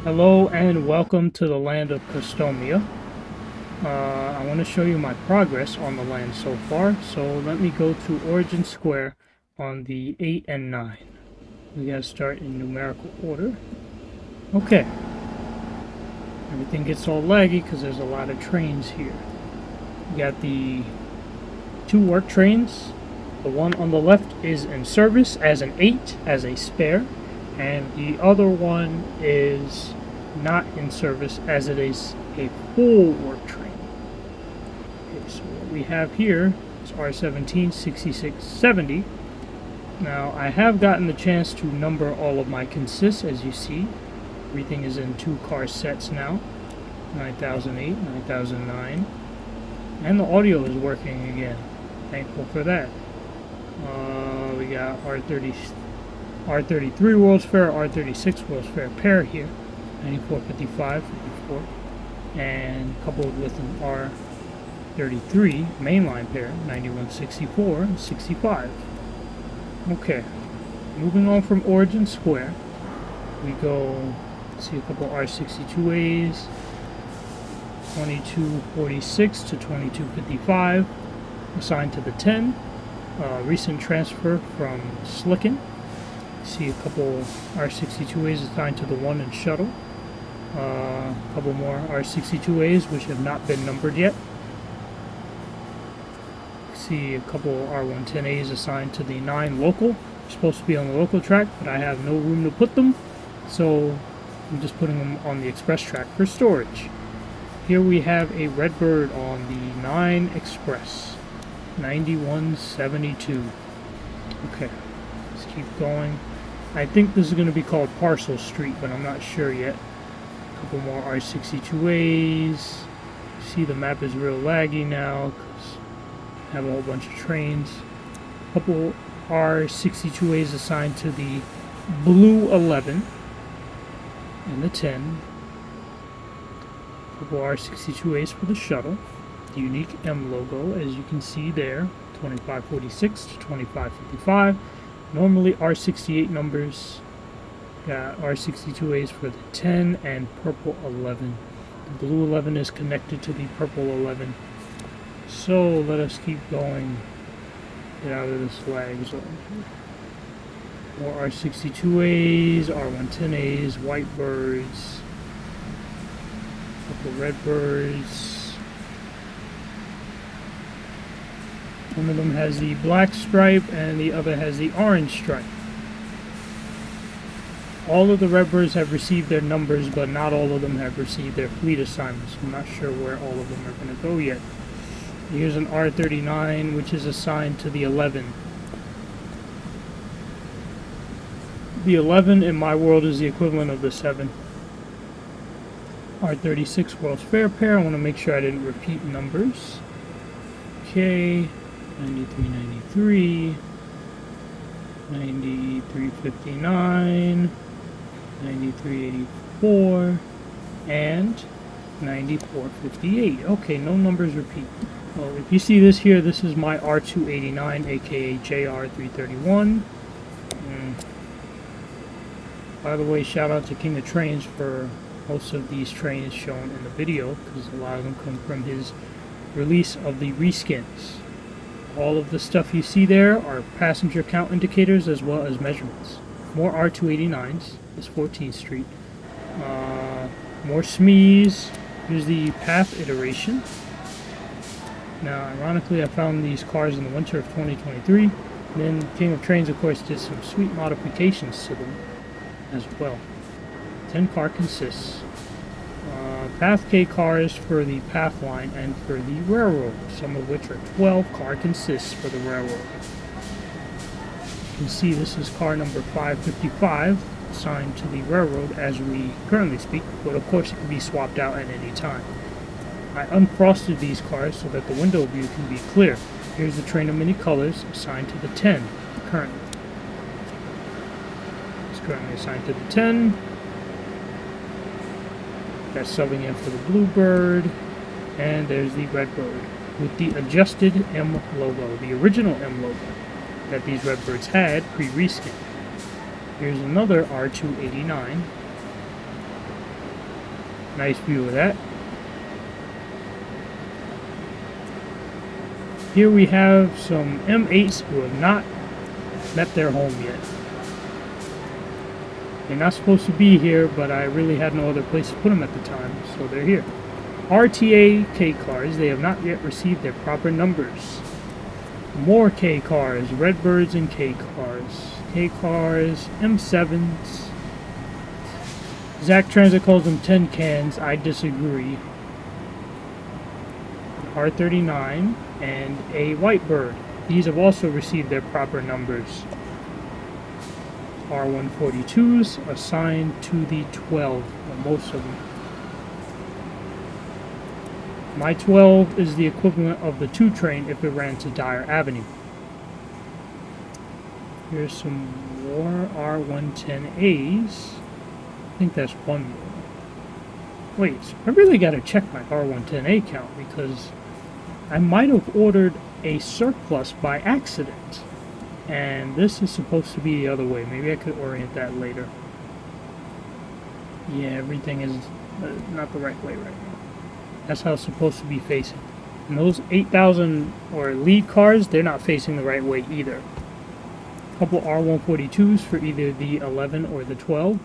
Hello and welcome to the land of Customia. I want to show you my progress on the land so far, so let me go to Origin Square on the 8 and 9. We gotta start in numerical order. Okay. Everything gets all laggy because there's a lot of trains here. We got the two work trains. The one on the left is in service as an 8, as a spare, and the other one is not in service as it is a full work train. Okay, so what we have here is R17 6670. Now I have gotten the chance to number all of my consists, as you see. Everything is in 2 car sets now. 9008, 9009. And the audio is working again. Thankful for that. We got R33 World's Fair, R36 World's Fair pair here. 9455, 54. And coupled with an R33 mainline pair, 9164 and 65. Okay. Moving on from Origin Square, we go see a couple R62As, 2246 to 2255, assigned to the 10. Recent transfer from Slicken. See a couple R62As assigned to the 1 and shuttle. A couple more R62As which have not been numbered yet. See a couple R110As assigned to the 9 local. They're supposed to be on the local track, but I have no room to put them, so I'm just putting them on the express track for storage. Here we have a Redbird on the 9 Express, 9172. Okay, let's keep going. I think this is going to be called Parcel Street, but I'm not sure yet. A couple more R62As. See, the map is real laggy now because I have a whole bunch of trains. A couple R62As assigned to the blue 11 and the 10. A couple R62As for the shuttle. The unique M logo, as you can see there, 2546 to 2555. Normally R68 numbers. Got R62As for the 10 and purple 11. The blue 11 is connected to the purple 11. So let us keep going. Get out of this lag zone. More R62As, R110As, Whitebirds, couple Redbirds. One of them has the black stripe and the other has the orange stripe. All of the Redbirds have received their numbers, but not all of them have received their fleet assignments. I'm not sure where all of them are going to go yet. Here's an R39, which is assigned to the 11. The 11 in my world is the equivalent of the 7. R36 World's Fair pair. I want to make sure I didn't repeat numbers. Okay, 9393, 9359, 9384, and 9458. Okay, no numbers repeat. Well, if you see this here, this is my R289, aka JR331. By the way, shout out to KingofTrainz for most of these trains shown in the video, because a lot of them come from his release of the reskins. All of the stuff you see there are passenger count indicators as well as measurements. More R289s, this 14th Street. More SMEs. Here's the path iteration. Now, ironically, I found these cars in the winter of 2023. And then KingofTrainz, of course, did some sweet modifications to them as well. 10 car consists. Path K cars for the path line and for the railroad, some of which are 12 car consists for the railroad. You can see this is car number 555, assigned to the railroad as we currently speak, but of course it can be swapped out at any time. I unfrosted these cars so that the window view can be clear. Here's the train of many colors assigned to the 10 currently. It's currently assigned to the 10. That's subbing in for the Bluebird, and there's the Redbird with the adjusted M logo, the original M logo that these Redbirds had pre-reskin. Here's another R289 Nice view of that. Here we have some M8s who have not met their home yet. They're not supposed to be here, but I really had no other place to put them at the time, so they're here. RTA K cars, they have not yet received their proper numbers. More K cars, Redbirds and K cars. K cars, M7s. Zach Transit calls them 10 cans, I disagree. R39 and a Whitebird. These have also received their proper numbers. R142s assigned to the 12, or most of them. My 12 is the equivalent of the 2 train if it ran to Dyer Avenue. Here's some more R110As. I think that's one more. Wait, so I really gotta check my R110A count because I might have ordered a surplus by accident. And this is supposed to be the other way. Maybe I could orient that later. Yeah, everything is not the right way right now. That's how it's supposed to be facing. And those 8,000 or lead cars, they're not facing the right way either. A couple R142s for either the 11 or the 12.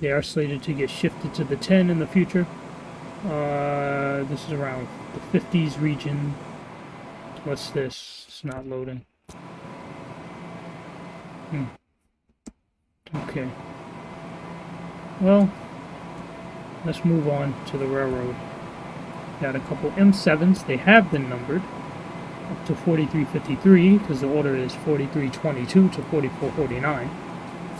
They are slated to get shifted to the 10 in the future. This is around the 50s region. What's this? It's not loading. Okay. Well, let's move on to the railroad. Got a couple M7s. They have been numbered up to 4353 because the order is 4322 to 4449.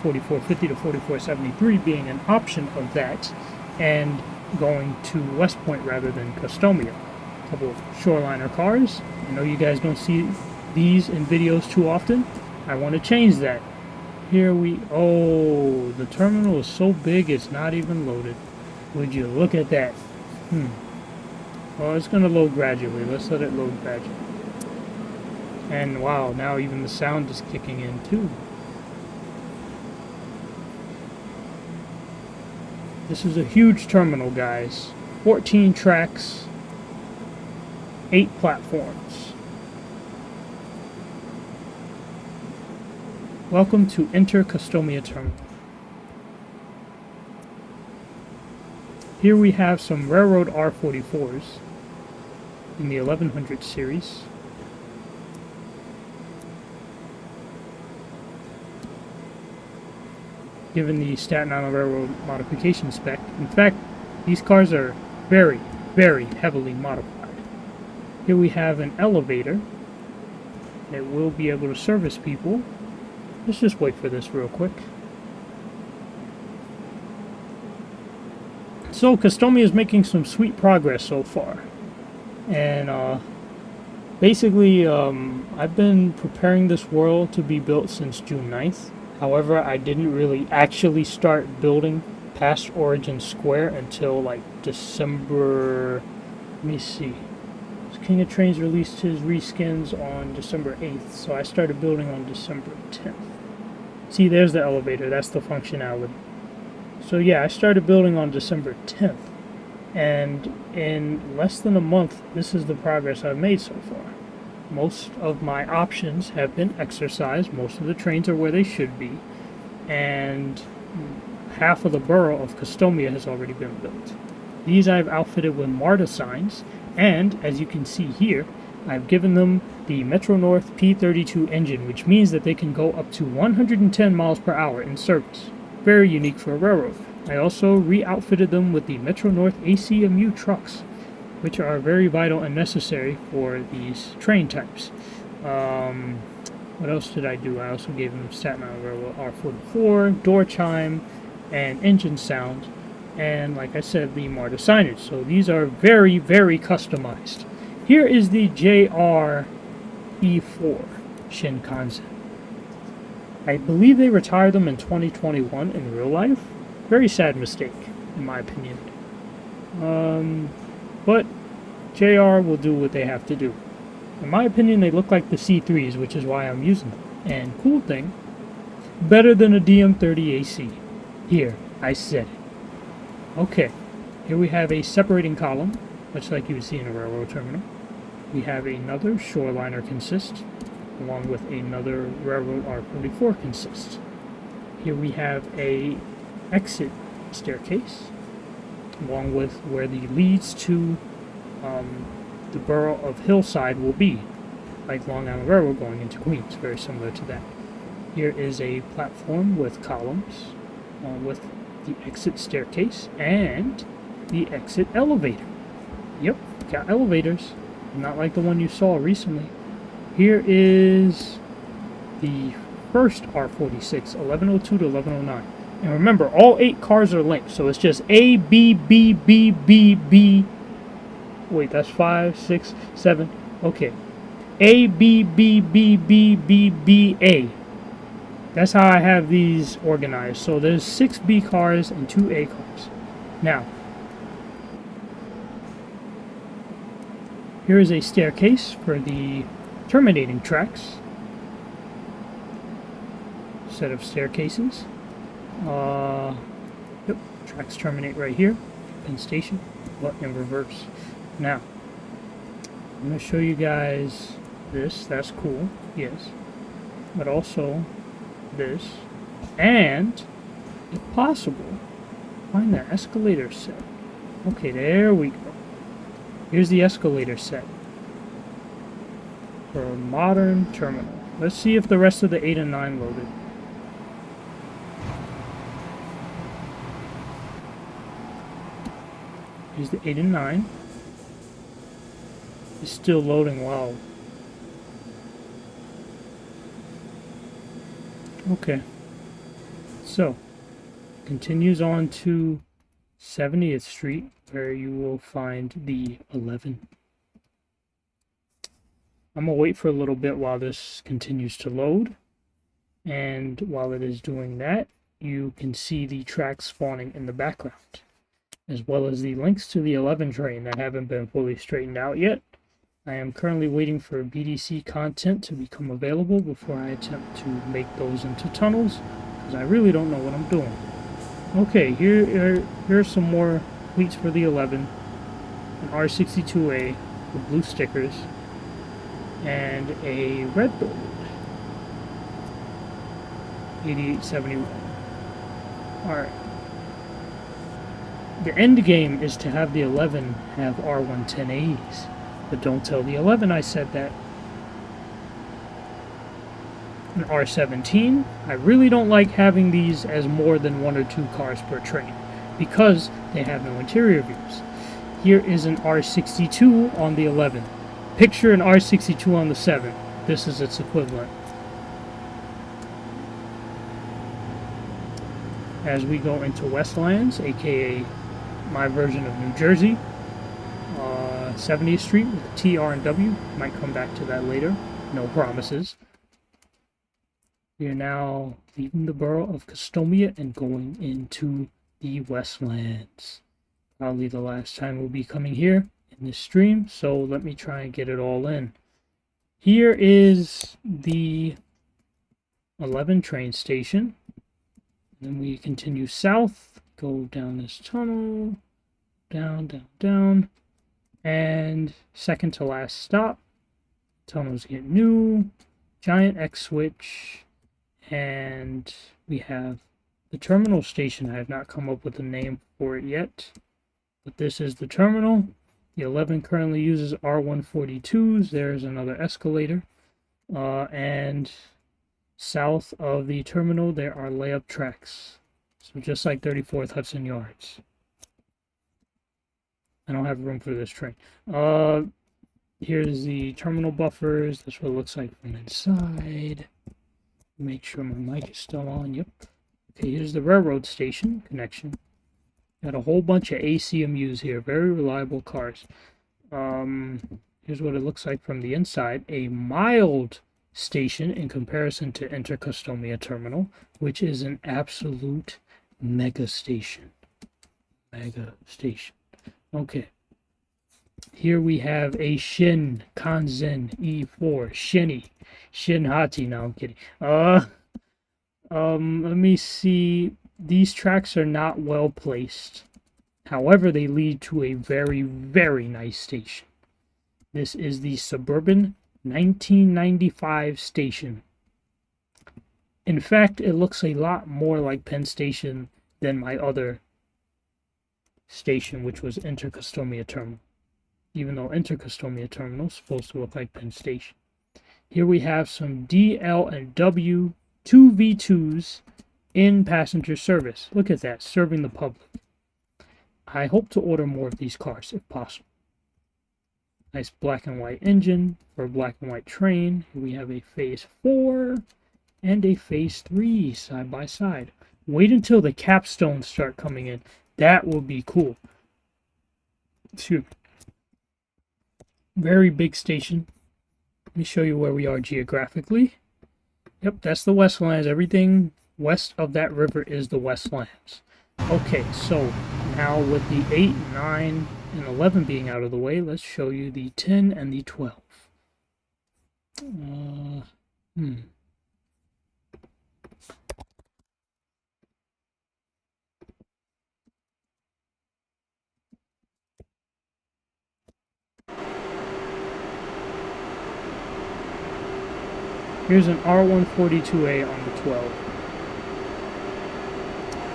4450 to 4473 being an option of that, and going to West Point rather than Customia. A couple of shoreliner cars. I know you guys don't see these in videos too often. I want to change that. Here we... Oh, the terminal is so big it's not even loaded. Would you look at that? Well, it's going to load gradually. Let's let it load gradually. And wow, now even the sound is kicking in too. This is a huge terminal, guys. 14 tracks, 8 platforms. Welcome to Enter Customia Terminal. Here we have some Railroad R44s in the 1100 series. Given the Staten Island Railroad modification spec. In fact, these cars are very, very heavily modified. Here we have an elevator that will be able to service people. Let's just wait for this real quick. So Customia is making some sweet progress so far. And basically, I've been preparing this world to be built since June 9th. However, I didn't really actually start building past Origin Square until like December. Let me see. KingofTrainz released his reskins on December 8th, so I started building on December 10th. See, there's the elevator. That's the functionality. So yeah, I started building on December 10th. And in less than a month, this is the progress I've made so far. Most of my options have been exercised. Most of the trains are where they should be. And half of the borough of Customia has already been built. These I've outfitted with MARTA signs. And, as you can see here, I've given them the Metro North P32 engine, which means that they can go up to 110 miles per hour in service. Very unique for a railroad. I also re-outfitted them with the Metro North ACMU trucks, which are very vital and necessary for these train types. What else did I do? I also gave them Staten Island Railroad R44, door chime, and engine sound, and like I said, the MARTA signage. So these are very, very customized. Here is the JR E4 Shinkansen. I believe they retired them in 2021 in real life. Very sad mistake, in my opinion. But JR will do what they have to do. In my opinion, they look like the C3s, which is why I'm using them. And cool thing, better than a DM30 AC. Here, I said it. Okay, Here we have a separating column, much like you would see in a railroad terminal. We have another shoreliner consist, along with another railroad R44 consist. Here we have a exit staircase, along with where the leads to the borough of Hillside will be, like Long Island Railroad going into Queens, very similar to that. Here is a platform with columns, with the exit staircase and the exit elevator. Yep, got elevators, not like the one you saw recently. Here is the first R46, 1102 to 1109. And remember, all 8 cars are linked, so it's just A, B, B, B, B, B. Wait, that's 5, 6, 7. Okay. A, B, B, B, B, B, B, A. That's how I have these organized. So there's 6 B cars and 2 A cars. Now, here is a staircase for the terminating tracks. Set of staircases. Yep, tracks terminate right here. Penn Station, but in reverse. Now, I'm going to show you guys this. That's cool, yes. But also this. And, if possible, find the escalator set. Okay, there we go. Here's the escalator set for a modern terminal. Let's see if the rest of the 8 and 9 loaded. Here's the 8 and 9. It's still loading well. Okay. So, continues on to 70th Street, where you will find the 11. I'm going to wait for a little bit while this continues to load. And while it is doing that, you can see the tracks spawning in the background, as well as the links to the 11 train that haven't been fully straightened out yet. I am currently waiting for BDC content to become available before I attempt to make those into tunnels, because I really don't know what I'm doing. Okay, here's some more fleets for the 11. An R62A with blue stickers, and a red build. 8871. Alright. The end game is to have the 11 have R110As. But don't tell the 11 I said that. An R17. I really don't like having these as more than 1 or 2 cars per train, because they have no interior views. Here is an R62 on the 11. Picture an R62 on the 7. This is its equivalent. As we go into Westlands, aka my version of New Jersey, 70th Street with TR and W. Might come back to that later. No promises. We are now leaving the borough of Customia and going into the Westlands. Probably the last time we'll be coming here in this stream, so let me try and get it all in. Here is the 11 train station. Then we continue south, go down this tunnel, down, and second to last stop. Tunnels get new, giant X switch, and we have the terminal station. I have not come up with a name for it yet, but this is the terminal. The 11 currently uses R142s. There's another escalator, and south of the terminal there are layup tracks. So just like 34th Hudson Yards. I don't have room for this train. Here's the terminal buffers. That's what it looks like from inside. Make sure my mic is still on. Yep. Okay, here's the railroad station connection. Got a whole bunch of ACMUs here. Very reliable cars. Here's what it looks like from the inside. A mild station in comparison to Enter Customia Terminal, which is an absolute mega station. Okay. Here we have a Shin Kanzen E4 Shin Hati. No, I'm kidding. Let me see. These tracks are not well placed, However, they lead to a very, very nice station. This is the Suburban 1995 station. In fact, it looks a lot more like Penn Station than my other station, which was Inter-Customia Terminal. Even though Inter-Customia Terminal is supposed to look like Penn Station. Here we have some DL and W 2V2s in passenger service. Look at that, serving the public. I hope to order more of these cars if possible. Nice black and white engine for a black and white train. Here we have a Phase 4 and a Phase 3 side by side. Wait until the capstones start coming in. That will be cool. Excuse me. Very big station. Let me show you where we are geographically. Yep, that's the Westlands. Everything west of that river is the Westlands. Okay, so now with the 8, 9, and 11 being out of the way, let's show you the 10 and the 12. Here's an R142A on the 12.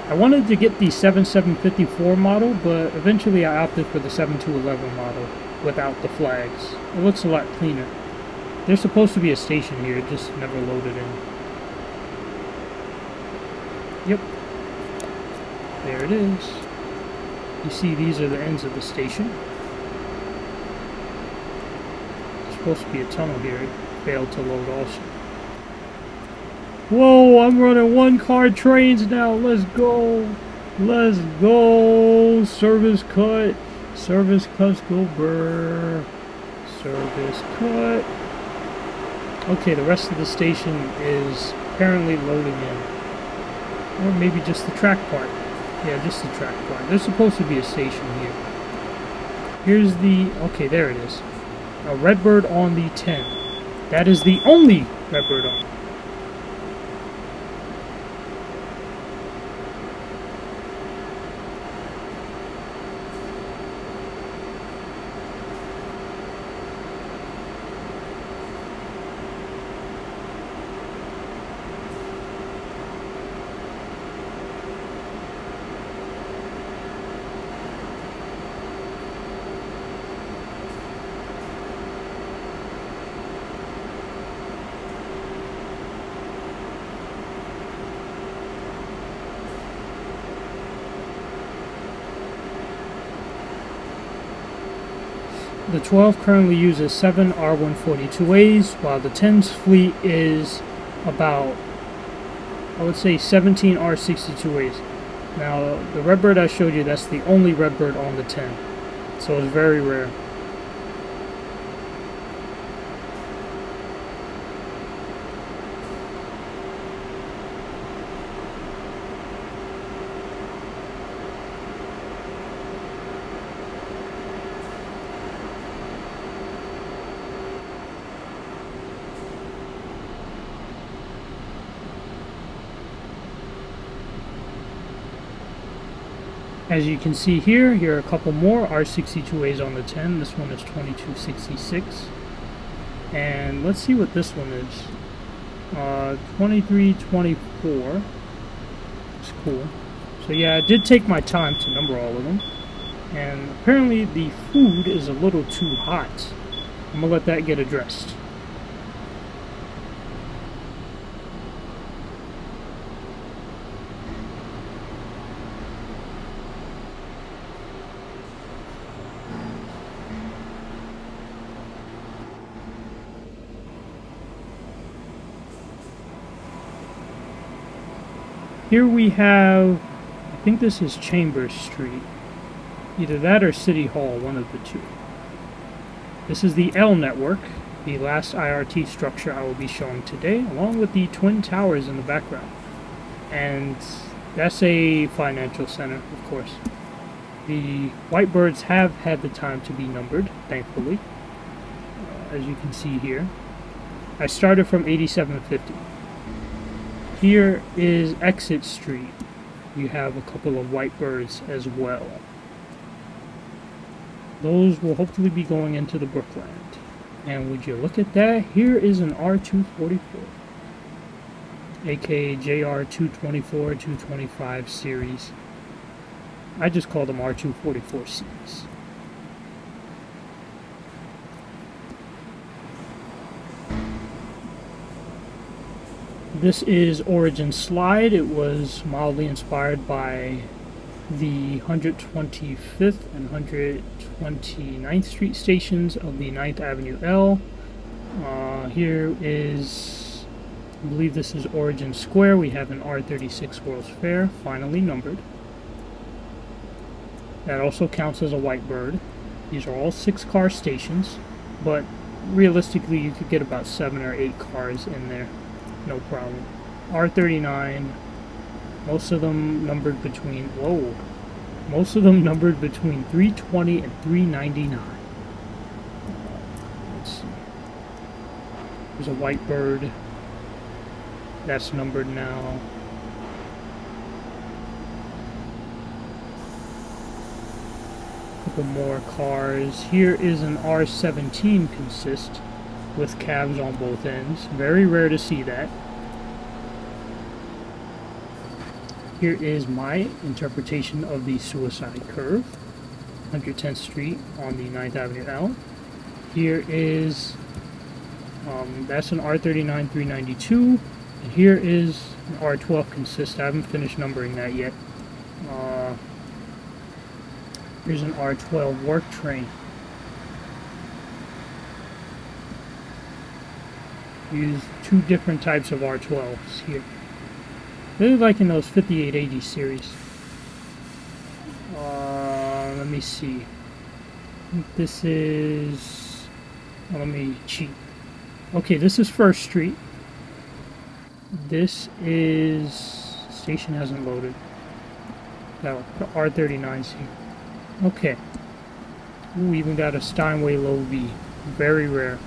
I wanted to get the 7754 model, but eventually I opted for the 7211 model without the flags. It looks a lot cleaner. There's supposed to be a station here, it just never loaded in. Yep. There it is. You see these are the ends of the station. There's supposed to be a tunnel here. It failed to load also. Whoa, I'm running one-car trains now. Let's go. Let's go. Service cut. Service cuts go brr. Service cut. Okay, the rest of the station is apparently loading in. Or maybe just the track part. Yeah, just the track part. There's supposed to be a station here. Here's the... Okay, there it is. A Redbird on the 10. That is the only Redbird on. The 12 currently uses 7 R142As, while the 10's fleet is about, I would say, 17 R62As. Now, the Redbird I showed you, that's the only Redbird on the 10, so it's very rare. As you can see here, here are a couple more R62As on the 10. This one is 2266. And let's see what this one is. 2324. It's cool. So yeah, I did take my time to number all of them. And apparently the food is a little too hot. I'm gonna let that get addressed. Here we have, I think this is Chambers Street. Either that or City Hall, one of the two. This is the L network, the last IRT structure I will be showing today, along with the Twin Towers in the background. And that's a financial center, of course. The Whitebirds have had the time to be numbered, thankfully, as you can see here. I started from 8750. Here is Exit Street. You have a couple of Whitebirds as well. Those will hopefully be going into the Brookland. And would you look at that? Here is an R244, aka JR224, 225 series. I just call them R244 series. This is Origin Slide. It was mildly inspired by the 125th and 129th Street stations of the 9th Avenue L. Here is, I believe this is Origin Square. We have an R36 World's Fair, finally numbered. That also counts as a white bird. These are all 6-car stations, but realistically you could get about 7 or 8 cars in there, no problem. R39, most of them numbered between, most of them numbered between 320 and 399. Let's see. There's a white bird. That's numbered now. A couple more cars. Here is an R17 consist with cabs on both ends. Very rare to see that. Here is my interpretation of the Suicide Curve, 110th Street on the 9th Avenue L. Here is, that's an R39 392, and here is an R12 consist. I haven't finished numbering that yet. Here's an R12 work train. Use 2 different types of R12s here. Really liking those 5880 series. Let me see. This is... well, let me cheat. Okay, this is First Street. This is... station hasn't loaded. No, the R39's here. Okay. Ooh, even got a Steinway Low V. Very rare.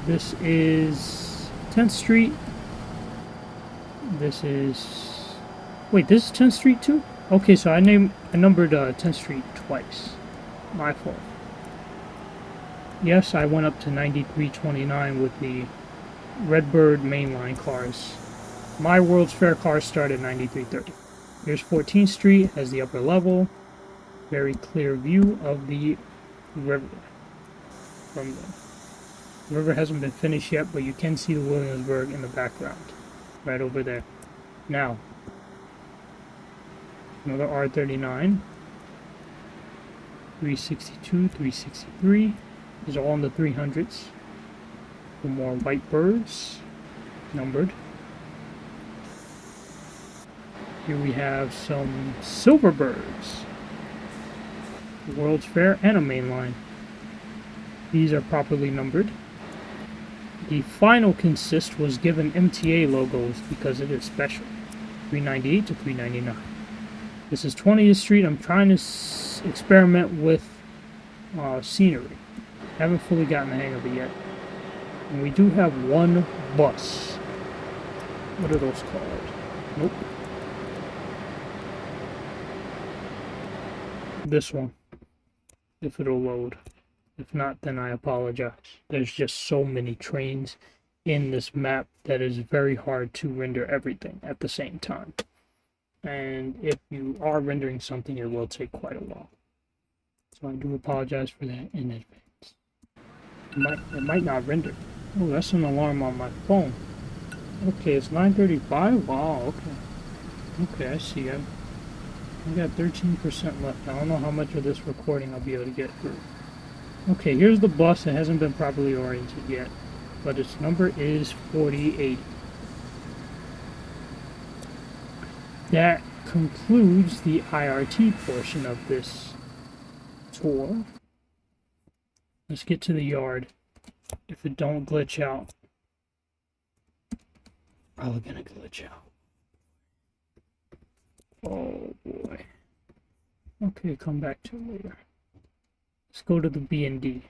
This is 10th Street. This is... wait, this is 10th Street too? Okay, so I numbered 10th Street twice. My fault. Yes, I went up to 9329 with the Redbird mainline cars. My World's Fair cars start at 9330. Here's 14th Street as the upper level. Very clear view of the river. From the river hasn't been finished yet, but you can see the Williamsburg in the background. Right over there. Now, another R39, 362, 363. These are all in the 300s. Some more white birds, numbered. Here we have some silver birds. World's Fair and a main line. These are properly numbered. The final consist was given MTA logos because it is special. 398 to 399. This is 20th Street. I'm trying to experiment with scenery. Haven't fully gotten the hang of it yet. And we do have one bus. What are those called? Nope. This one. If it'll load. If not, then I apologize. There's just so many trains in this map that is very hard to render everything at the same time. And if you are rendering something, it will take quite a while. So I do apologize for that in advance. It might not render. Oh, that's an alarm on my phone. Okay, it's 9:35. Wow, okay. Okay, I see it. I got 13% left. I don't know how much of this recording I'll be able to get through. Okay, here's the bus. It hasn't been properly oriented yet, but its number is 4080. That concludes the IRT portion of this tour. Let's get to the yard. If it don't glitch out, probably gonna glitch out. Oh boy. Okay, come back to it later. Let's go to the B&D.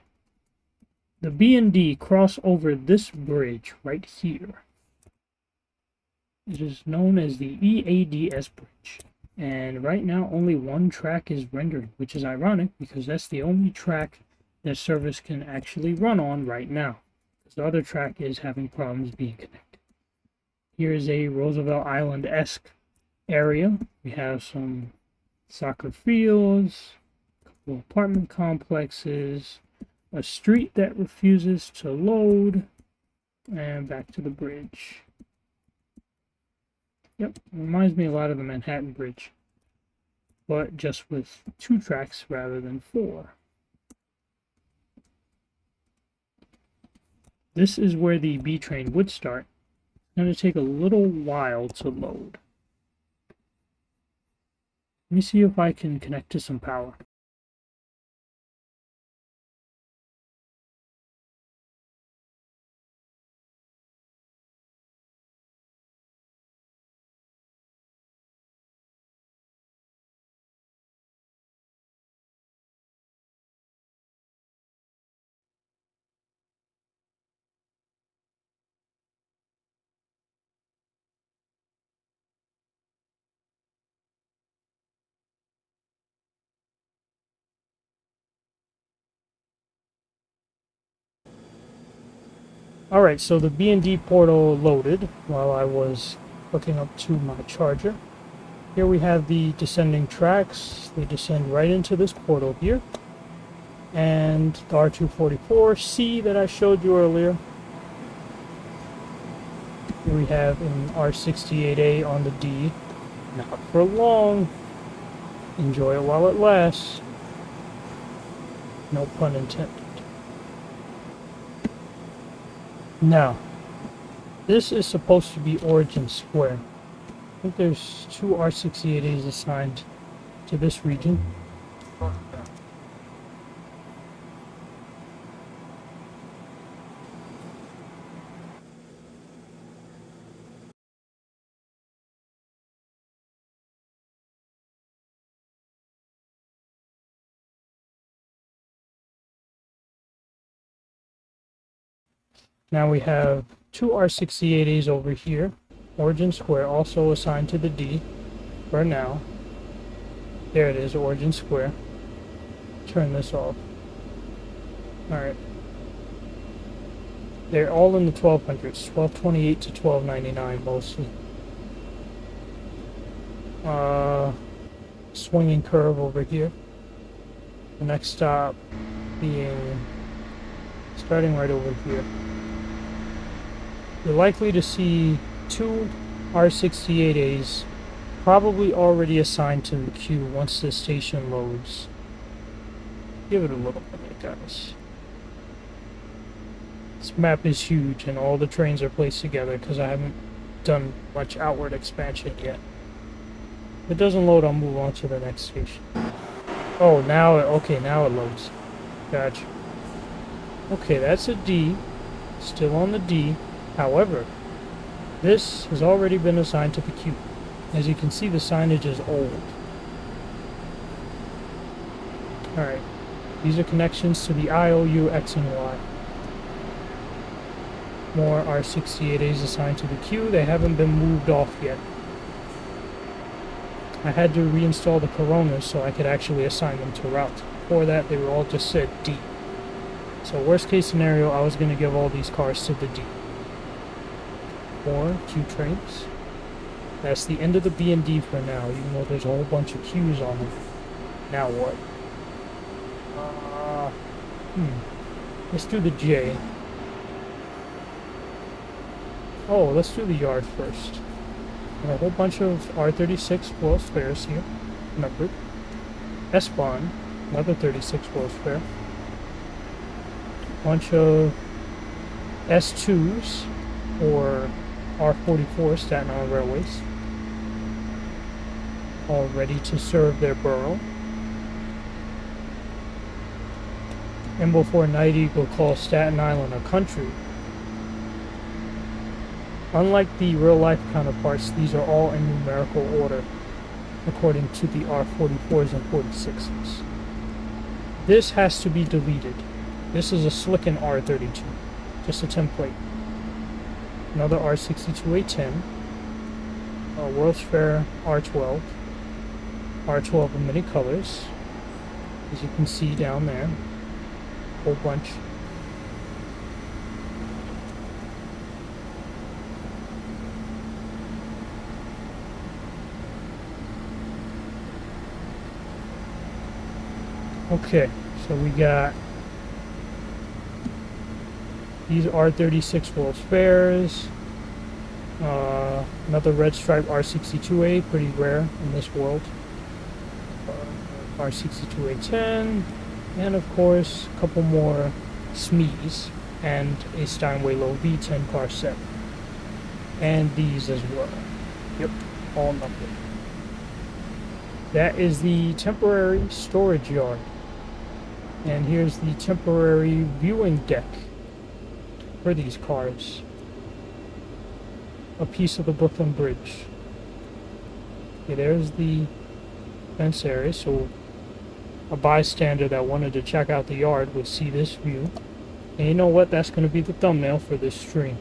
The B&D cross over this bridge right here. It is known as the EADS bridge. And right now only one track is rendering, which is ironic because that's the only track that service can actually run on right now. Because the other track is having problems being connected. Here is a Roosevelt Island-esque area. We have some soccer fields, a couple apartment complexes, a street that refuses to load, and back to the bridge. Yep, reminds me a lot of the Manhattan Bridge, but just with 2 tracks rather than 4. This is where the B train would start. It's going to take a little while to load. Let me see if I can connect to some power. Alright, so the B&D portal loaded while I was hooking up to my charger. Here we have the descending tracks. They descend right into this portal here. And the R244C that I showed you earlier. Here we have an R68A on the D. Not for long. Enjoy it while it lasts. No pun intended. Now, this is supposed to be Origin Square. I think there's 2 R68As assigned to this region. Now we have 2 R68As over here. Origin Square also assigned to the D for now. There it is, Origin Square. Turn this off. Alright. They're all in the 1200s, 1228 to 1299 mostly. Swinging curve over here. The next stop being starting right over here. You're likely to see 2 R68As probably already assigned to the queue once the station loads. Give it a little minute, guys. This map is huge and all the trains are placed together because I haven't done much outward expansion yet. If it doesn't load, I'll move on to the next station. Oh, now it loads. Gotcha. Okay, that's a D. Still on the D. However, this has already been assigned to the queue. As you can see, the signage is old. Alright, these are connections to the IOU, X, and Y. More R68As assigned to the queue. They haven't been moved off yet. I had to reinstall the Coronas so I could actually assign them to route. Before that, they were all just said D. So worst case scenario, I was going to give all these cars to the D. More Q trains. That's the end of the B&D for now, even though there's a whole bunch of Qs on them. Now what? Let's do the J. Oh, let's do the yard first. And a whole bunch of R36 World's Fairs here, numbered. S-Bahn, another 36 World's Fair. Bunch of S2s, or R44 Staten Island Railways, all ready to serve their borough. And before Night Eagle calls Staten Island a country. Unlike the real-life counterparts, these are all in numerical order, according to the R44s and 46s. This has to be deleted. This is a Slicken R32, just a template. Another R62A10, a World's Fair R12, R12 in many colors, as you can see down there, a whole bunch. Okay, so we got these R36 World's Fairs, another red stripe R62A, pretty rare in this world, R62A10, and of course a couple more SMEs and a Steinway Low V10 car set, and these as well. Yep, all numbered. That is the temporary storage yard. And here's the temporary viewing deck for these cars. A piece of the Brooklyn Bridge. Okay, there's the fence area, so a bystander that wanted to check out the yard would see this view. And you know what? That's going to be the thumbnail for this stream.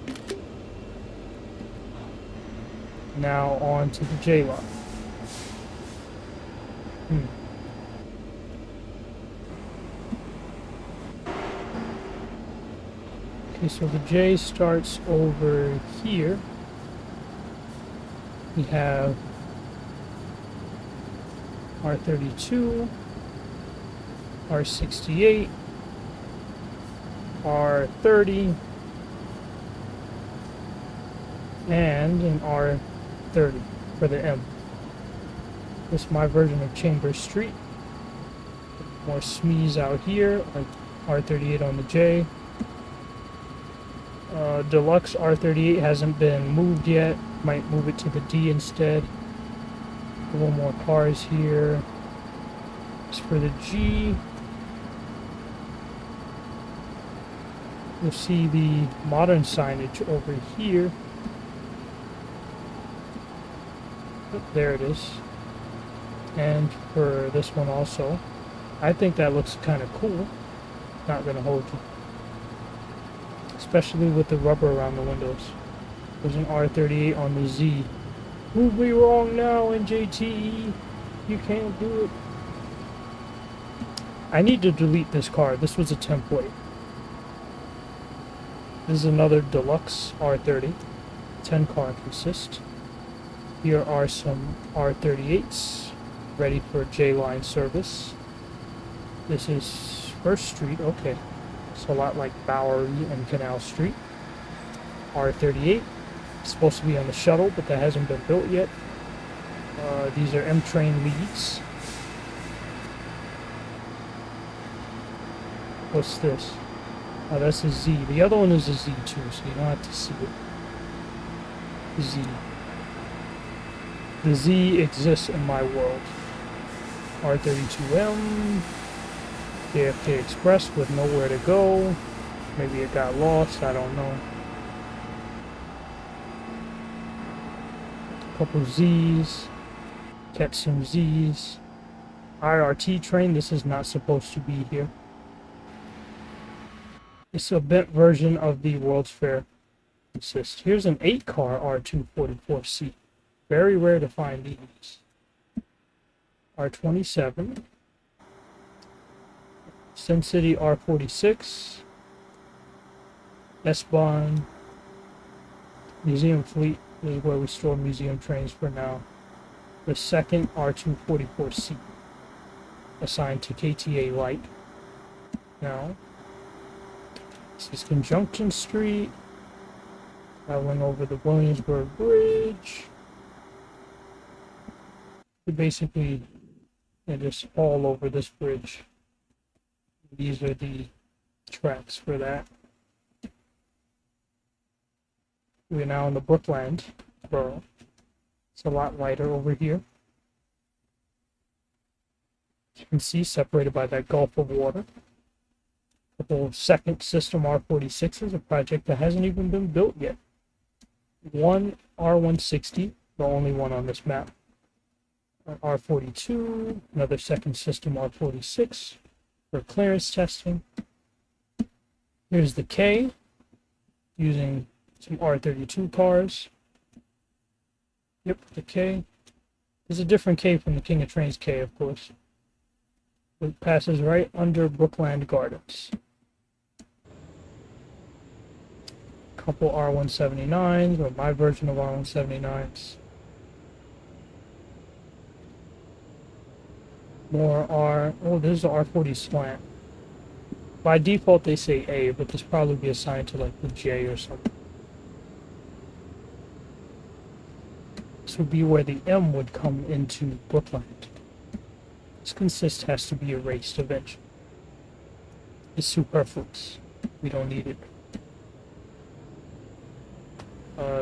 Now on to the J lot. Okay, so the J starts over here. We have R32, R68, R30, and an R30 for the M. This is my version of Chambers Street. More SMEs out here, like R38 on the J. Deluxe R38 hasn't been moved yet. Might move it to the D instead. A couple more cars here. As for the G, you'll see the modern signage over here. Oh, there it is. And for this one also. I think that looks kind of cool. Not gonna hold you. Especially with the rubber around the windows. There's an R38 on the Z. Move me wrong now, NJT. You can't do it. I need to delete this car. This was a template. This is another deluxe R30. 10 car consist. Here are some R38s ready for J-line service. This is First Street. Okay. It's a lot like Bowery and Canal Street. R38. It's supposed to be on the shuttle, but that hasn't been built yet. These are M-Train leads. What's this? Oh, that's a Z. The other one is a Z too, so you don't have to see it. Z. The Z exists in my world. R32M. JFK Express with nowhere to go. Maybe it got lost, I don't know. Couple Z's. Catch some Z's. IRT train, this is not supposed to be here. It's a bent version of the World's Fair assist. Here's an 8-car R244C. Very rare to find these. R27. Sin City R46. S-Bahn. Museum Fleet. This is where we store museum trains for now. The second R244C. Assigned to KTA Light. Now. This is Conjunction Street. Traveling over the Williamsburg Bridge. Basically, they're just all over this bridge. These are the tracks for that. We're now in the Brookland borough. It's a lot lighter over here. As you can see, separated by that gulf of water. A couple of second system R46s, a project that hasn't even been built yet. One R160, the only one on this map. An R42, another second system R46 for clearance testing. Here's the K, using some R32 cars. Yep, the K. There's a different K from the KingofTrainz K, of course. It passes right under Brookland Gardens. Couple R179s, or my version of R179s. More R. Oh, this is the R40 slant. By default, they say A, but this probably be assigned to like the J or something. This would be where the M would come into Brookland. This consist has to be erased eventually. It's superfluous. We don't need it.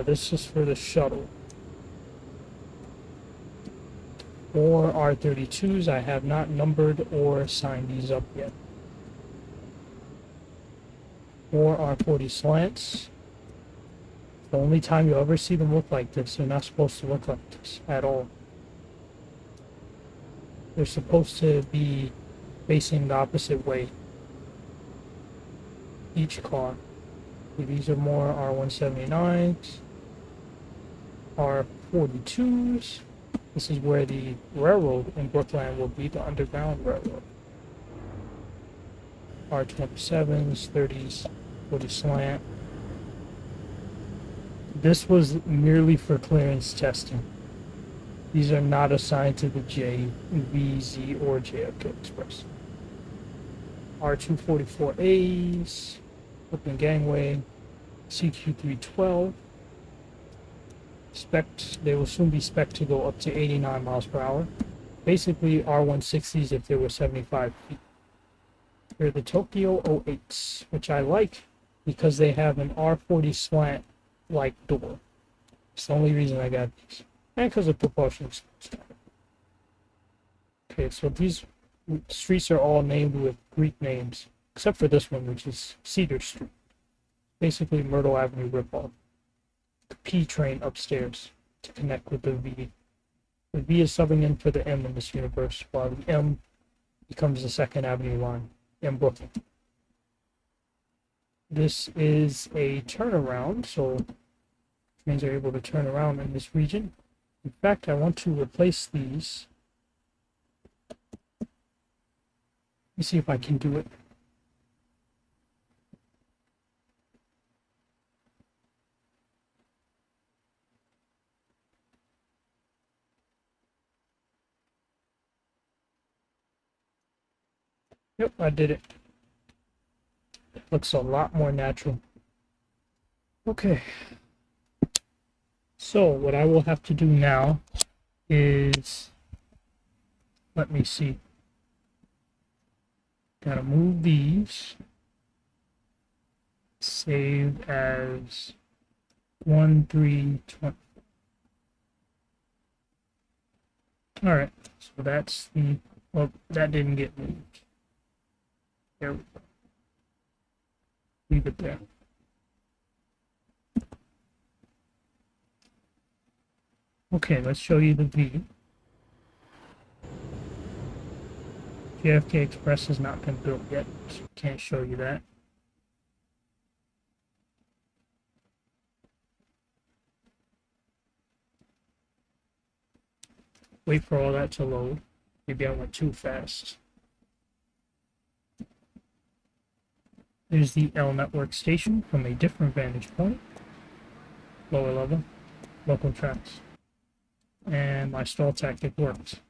This is for the shuttle. Or R32s. I have not numbered or signed these up yet. Or R40 slants. The only time you'll ever see them look like this, they're not supposed to look like this at all. They're supposed to be facing the opposite way. Each car. These are more R179s. R42s. This is where the railroad in Brookland will be, the Underground Railroad. R27s, 30s, 40 slant. This was merely for clearance testing. These are not assigned to the J, V, Z, or JFK Express. R244As, open gangway, CQ312. They will soon be spec to go up to 89 miles per hour. Basically R160s if they were 75 feet. Here are the Tokyo 08s, which I like because they have an R40 slant like door. It's the only reason I got these. And because of propulsion. Okay, so these streets are all named with Greek names, except for this one, which is Cedar Street. Basically Myrtle Avenue ripoff. The P train upstairs to connect with the V. The V is subbing in for the M in this universe, while the M becomes the Second Avenue line in Brooklyn. This is a turnaround, so trains are able to turn around in this region. In fact, I want to replace these. Let me see if I can do it. Yep, I did it. It looks a lot more natural. Okay. So what I will have to do now is, let me see. Gotta move these. Save as 1-3-20. Alright, so that's the, well, that didn't get moved. There we go. Leave it there. Okay, let's show you the V. JFK Express has not been built yet, so can't show you that. Wait for all that to load. Maybe I went too fast. There's the L network station from a different vantage point. Lower level, local tracks. And my stall tactic worked.